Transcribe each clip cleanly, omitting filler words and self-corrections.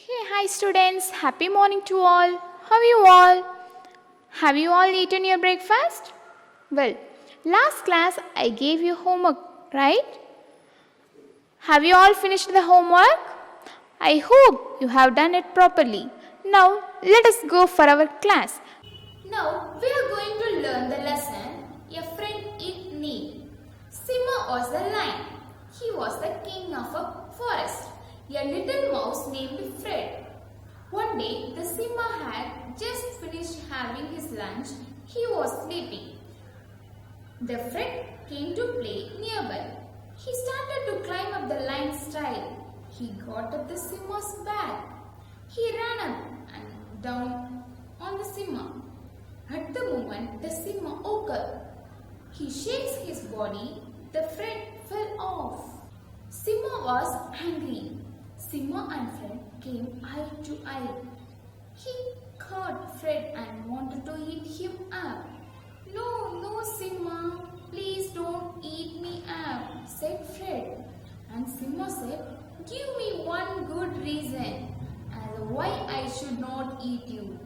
Hey, hi students. Happy morning to all. How are you all? Have you all eaten your breakfast? Well, last class I gave you homework, right? Have you all finished the homework? I hope you have done it properly. Now, let us go for our class. Now we are going to learn the lesson A Friend in Need. Simba was the lion. He was the king of a forest. A little mouse named Fred. One day the Simba had just finished having his lunch. He was sleeping. The Fred came to play nearby. He started to climb up the lion's tail. He got up the Simba's back. He ran up and down on the Simba. At the moment the Simba woke up, he shakes his body, the Fred fell off. Simba was angry. Simba and Fred came eye to eye. He caught Fred and wanted to eat him up. No, no, Simba, please don't eat me up, said Fred. And Simba said, give me one good reason as why I should not eat you.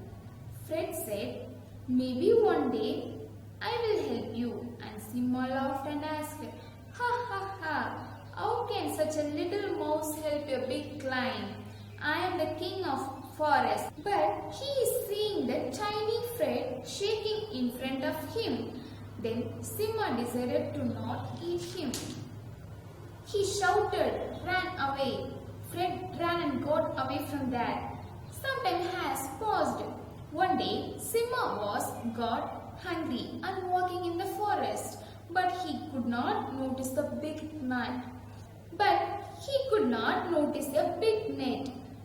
Fred said, maybe one day I will help you. And Simba laughed and asked, ha ha ha, how can such a little mouse help a big lion? I am the king of forest. But he is seeing the tiny Fred shaking in front of him. Then Simba decided to not eat him. He shouted, ran away. Fred ran and got away from there. Some time has passed. One day, Simba got hungry and walking in the forest, but he could not notice the big net.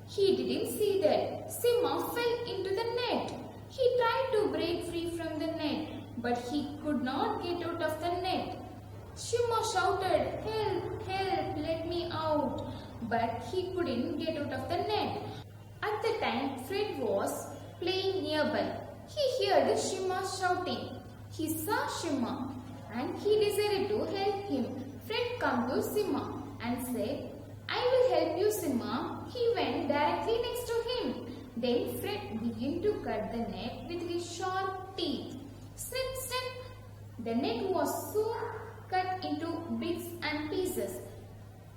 He didn't see that Simba fell into the net. He tried to break free from the net, but he could not get out of the net. Simba shouted, help, help, let me out, but he couldn't get out of the net. At the time, Fred was playing nearby. He heard Shima shouting. He saw Shima and he decided to help him. Fred came to Shima and said, I will help you, Shima. He went directly next to him. Then Fred began to cut the net with his sharp teeth. Snip, snip. The net was soon cut into bits and pieces.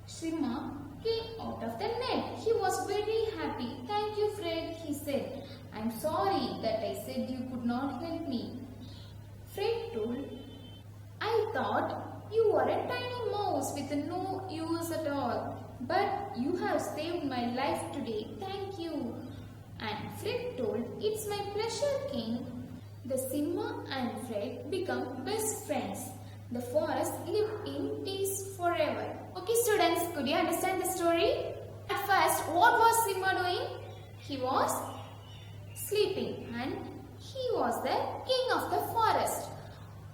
Shima came out of the net. He was very happy. Thank you, Fred, he said. I'm sorry that I said you could not help me. Fred told, I thought you were a tiny mouse with no use at all. But you have saved my life today. Thank you. And Fred told, it's my pleasure, King. The Simba and Fred become best friends. The forest lived in peace forever. Okay students, could you understand the story? At first, what was Simba doing? He was sleeping and he was the king of the forest.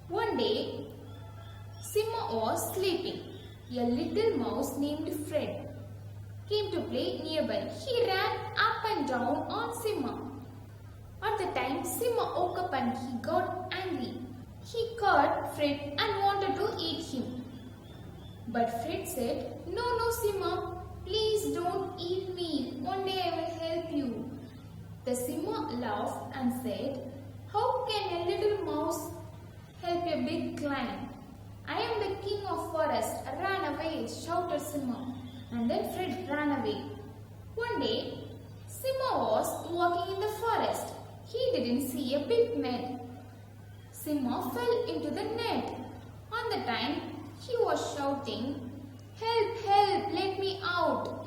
One day, Simba was sleeping. A little mouse named Fred came to play nearby. He ran up and down on Simba. At the time, Simba woke up and he got angry. He caught Fred and wanted to eat him. But Fred said, no, no, Simba, please don't eat me. One day I will help you. The Simba laughed and said, how can a little mouse help a big lion? I am the king of forest. Ran away, shouted Simba. And then Fred ran away. One day, Simba was walking in the forest. He didn't see a big net. Simba fell into the net. On the time, he was shouting, help, help, let me out.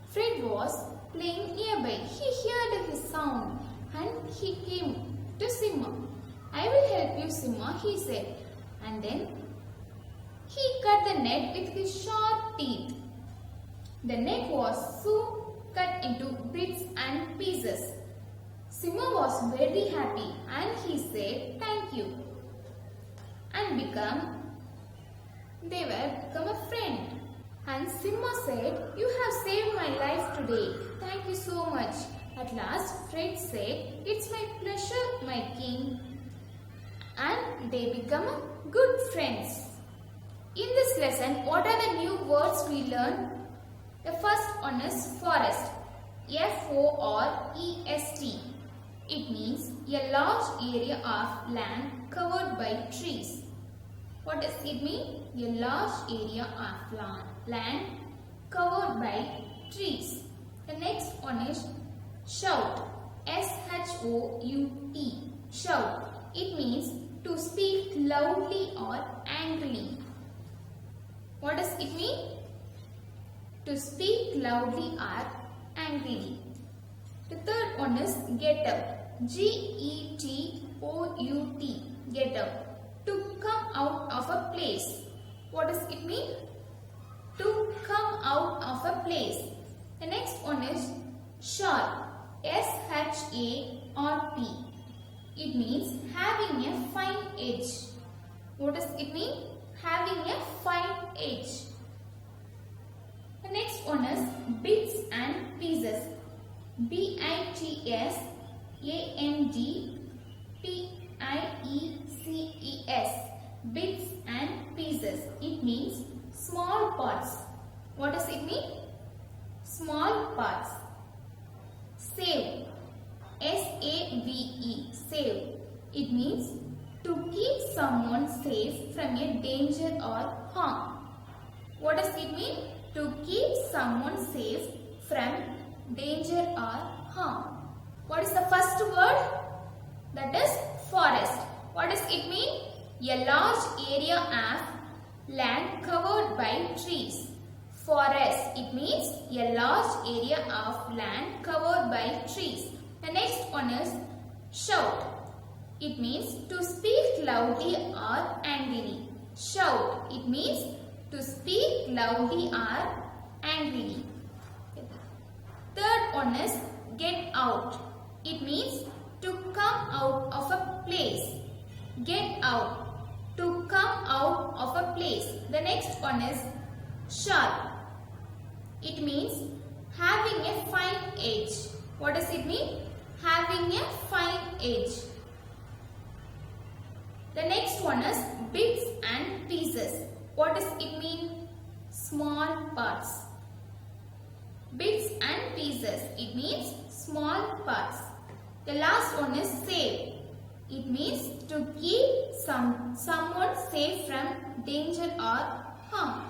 Fred was playing nearby. He heard his sound and he came to Simba. I will help you, Simba, he said. And then he cut the net with his sharp teeth. The net was soon cut into bits and pieces. Simba was very happy and he said thank you and they were become a friend. And Simba said, you have saved my life today. Thank you so much. At last Fred said, it's my pleasure, my king. And they become good friends. In this lesson, what are the new words we learned? The first one is forest. F-O-R-E-S-T. It means a large area of land covered by trees. What does it mean? A large area of land covered by trees. The next one is shout. S-H-O-U-T. Shout. It means to speak loudly or angrily. What does it mean? To speak loudly or angrily. The third one is get up. G-E-T-O-U-T. Get up. To come out of a place. What does it mean? To come out of a place. The next one is sharp. S-H-A-R-P. It means having a fine edge. What does it mean? Having a fine edge. The next one is bits and pieces. B-I-T-S-A-N-D-P-I-E-C-E-S. Bits and pieces. It means small parts. What does it mean? Small parts. Save. S-A-V-E. Save. It means to keep someone safe from a danger or harm. What does it mean? To keep someone safe from danger or harm. What is the first word? That is forest. What does it mean? A large area of land covered by trees. Forest. It means a large area of land covered by trees. The next one is shout. It means to speak loudly or angrily. Shout. It means to speak loudly or angrily. Third one is get out. It means to come out of a place. Get out. To come out of a place. The next one is sharp. It means having a fine edge. What does it mean? Having a fine edge. The next one is bits and pieces. What does it mean? Small parts. Bits and pieces. It means small parts. The last one is save. It means to keep someone safe from danger or harm.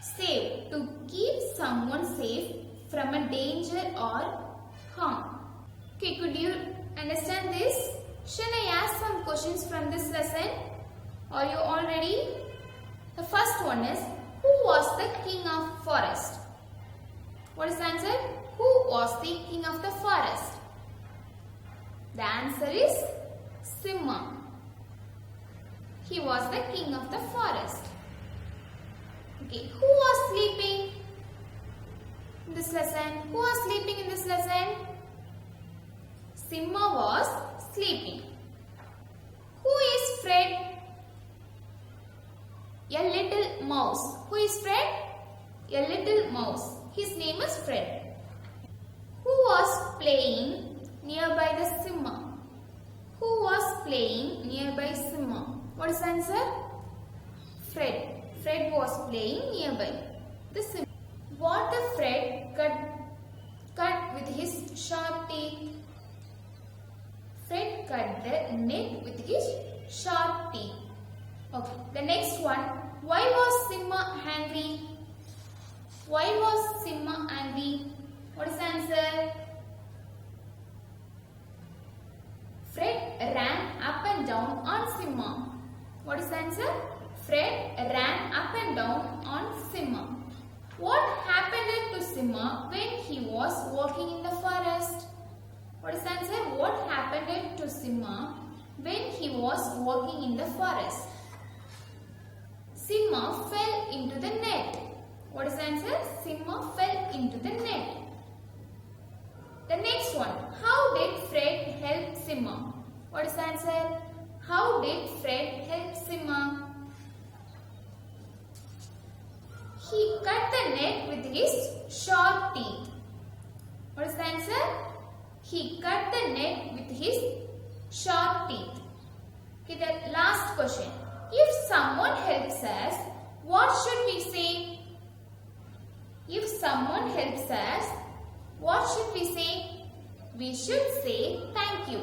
Save. To keep someone safe from a danger or harm. Okay, could you understand this? Shall I ask some questions from this lesson? Are you all ready? The first one is, who was the king of forest? What is the answer? Who was the king of the forest? The answer is Simha. He was the king of the forest. Okay, who was sleeping in this lesson? Who was sleeping in this lesson? Simha was sleeping. Who is Fred? A little mouse. Who is Fred? A little mouse. His name is Fred. Who was playing nearby the Simha? Who was playing nearby Simha? What is the answer? Fred. Fred was playing nearby the Simha. What the Fred cut with his sharp teeth? Fred cut the net with his sharp teeth. Okay. The next one. Why was Simha angry? Why was Simha angry? What is the answer? Fred ran up and down on Simha. What is the answer? Fred ran up and down on Simha. What happened to Simha when he was walking in the forest? What is the answer? What happened to Simha when he was walking in the forest? Simha fell into the net. What is the answer? Simha fell into the net. The next one. How did Fred help Simha? What is the answer? How did Fred help Simha? He cut the net with his sharp teeth. What is the answer? He cut the net with his sharp teeth. Okay, the last question. If someone helps us, what should we say? If someone helps us, What should we say? We should say thank you.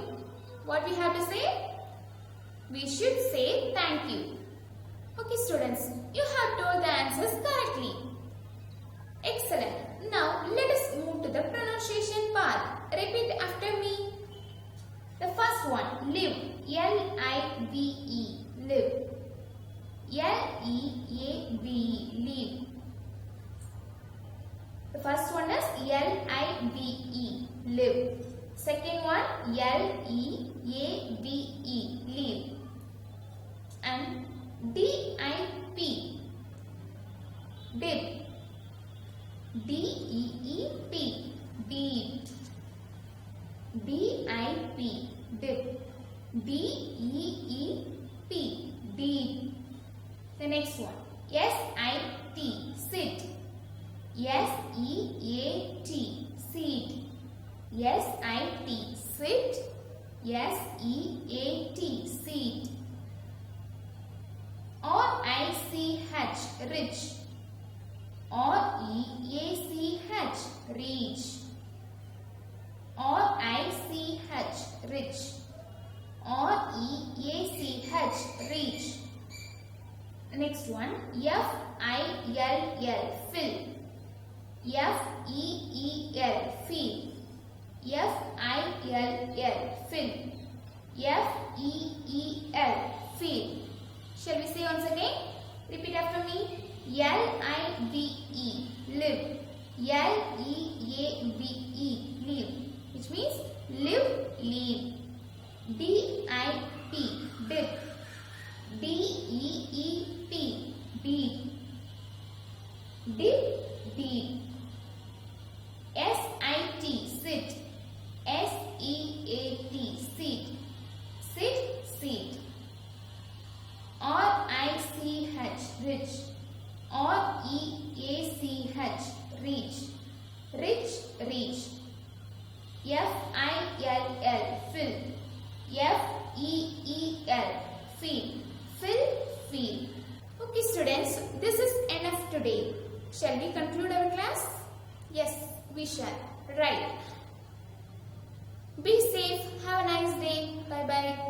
What we have to say? We should say thank you. Okay students, you have told the answers correctly. Excellent. Now let us move to the pronunciation part. Repeat after me. The first one, live. L-I-V-E. Live. L-E-A-V-E. Live. The first one is L-I-V-E. Live. Second one, L-E-A-V-E. Live. And D-I-P. Dip. D-E-E-P. Deep. D-I-P. Dip. D-E-E-P. Deep. The next one. S-I-T. Sit. S-E-A-T. Seat. S-I-T. Sit. S-E-A-T. Seat. R-I-C-H. Rich. R-E-A-C-H. Reach. R-I-C-H. Rich. R-E-A-C-H. Reach. Next one. F-I-L-L. Fill. F-E-E-L. Feel. F-I-L-L. Fill. F-E-E-L. Feel. Shall we say once again? Repeat after me. L-I-V-E. Live. L-E-A-V-E. Live. Which means live, leave. D-I-P. Dip. D-E-E-P. Deep. Dip, deep. S-I-T. Sit. S-E-A-T. Sit. Sit, seat. R-I-C-H. Rich. R-E-A-C-H. Reach. Rich, reach. F-I-L-L. Fill. F-E-E-L. Feel. Fill, feel. Okay students, this is enough today. Shall we conclude our class? Yes, we shall. Right. Be safe. Have a nice day. Bye bye.